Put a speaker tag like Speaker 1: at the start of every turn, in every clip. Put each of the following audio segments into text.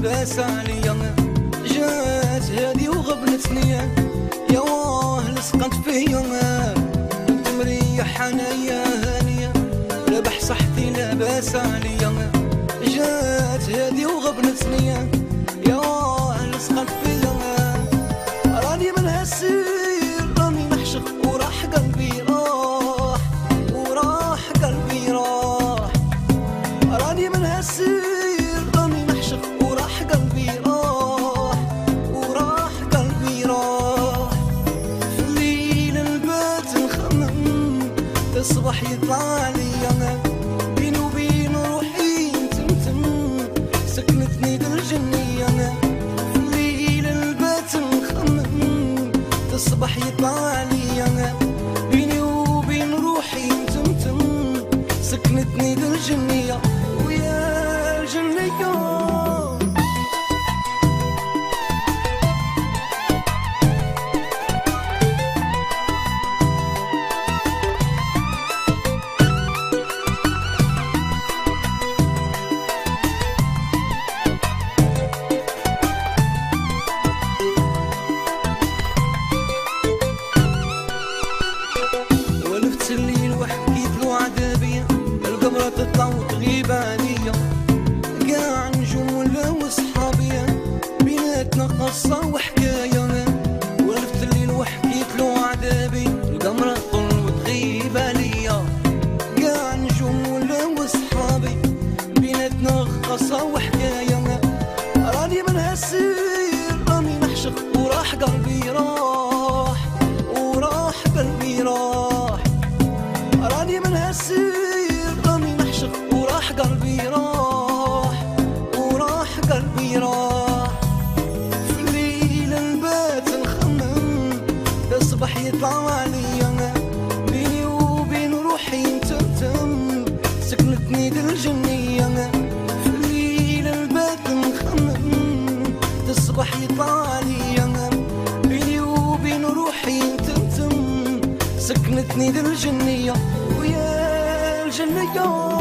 Speaker 1: لاباس عليا، جات هادي وغبنتني يا واه لصقت فيا، كنت مريح انايا هانية ربح صحتي لاباس عليا، جات هادي وغبنتني يا واه لصقت فيا، راني من هالسير راني نحشق وراح قلبي راح، وراح قلبي راح، راني من هالسير راني نحشق وراح قلبي راح، وراح قلبي راح، في الليل البات نخمم تصبح يطلع ليا، بيني وبين روحي نتمتم سكنتني بالجنية، في الليل البات نخمم تصبح يطلع ليا، بيني وبين روحي نتمتم سكنتني بالجنية ويا الجنية. ولفت الليل وحكيت له عذابي، القمرة تطلع وتغيب عليا، قاع نجوم ولا وصحابي بيناتنا قصة وحكاية، ولفت الليل وحكيت له عذابي، القمرة تطل وتغيب عليا، قاع نجوم ولا وصحابي بيناتنا قصة وحكاية، راني من هالسير راني نحشق وراح قلبي راح، وراح قلبي راح، راني من هالسير راني نحشق وراح قلبي راح، وراح قلبي راح، في الليل البات نخمم تصبح يطلع عليا، بيني وبين روحي نتمتم سكنتني بالجنية، في الليل البات نخمم تصبح يطلع عليا، بيني وبين روحي نتمتم سكنتني بالجنية ويا الجنية.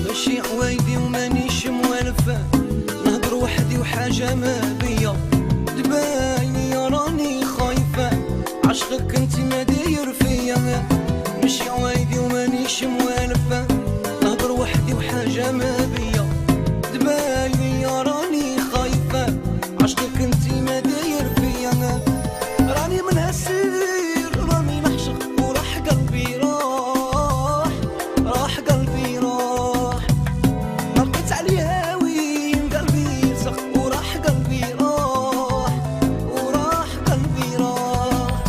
Speaker 1: ماشي عوايدي ومانيش موالفة، نهضر وحدي وحاجة ما بيا، دبايني راني خايفة عشقك انت ما داير فيا، ماشي عوايدي ومانيش موالفة، نهضر وحدي وحاجة ما بيا، دبايني راني خايفة عشقك انت ما داير فيا، راني من هالسير راني نحشق وراح قلبي راح، راح قلبي راح، نبقيت عليها وين قلبي سخ وراح قلبي راح، وراح قلبي راح،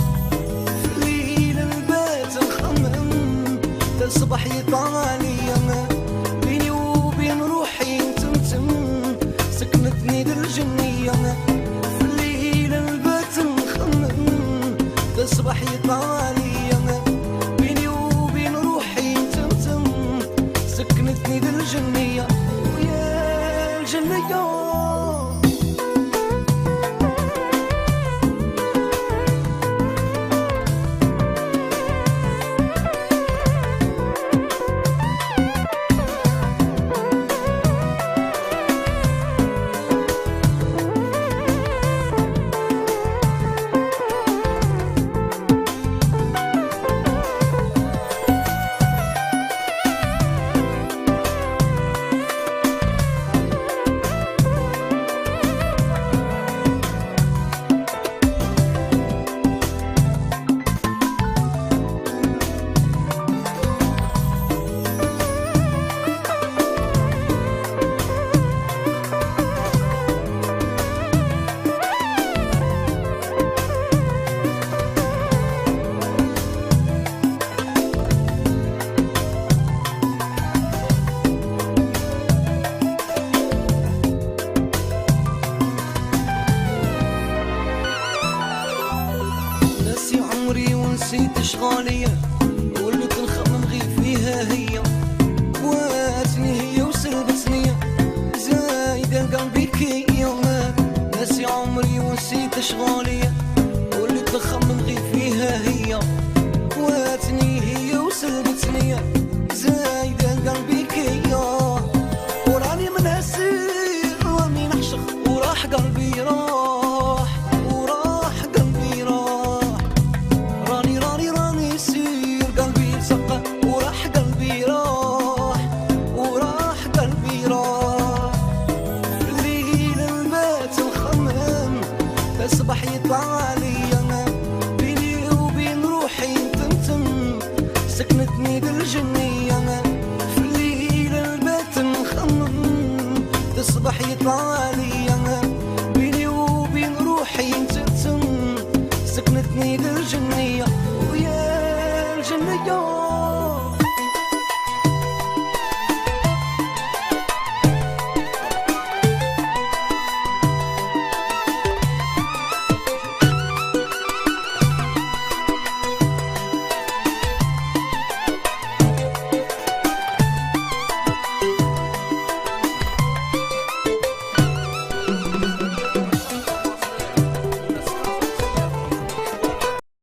Speaker 1: في الليل البات نخمم تصبح يطلع ليا، بيني وبين روحي نتمتم سكنتني بالجنية، في الليل البات نخمم تصبح يطلع ليا، بيني وبين روحي نتمتم سكنتني بالجنية ويا الجنية. نسيت اشغالي اشغالية واللي تخمم غير فيها هي واتني هي وسلبتني زايدة قلبي كيا وراني من هالسير راني نحشق وراح قلبي راح وراح قلبي راح راني سير قلبي سقى وراح قلبي راح وراح قلبي راح الليل البات الخمام تصبح يطلع عليا بيني وبين روحي تمتم سكنتني بالجنية في الليل البات نخمم تصبح يطلع عليا بيني وبين روحي تمتم سكنتني بالجنية ويا الجنية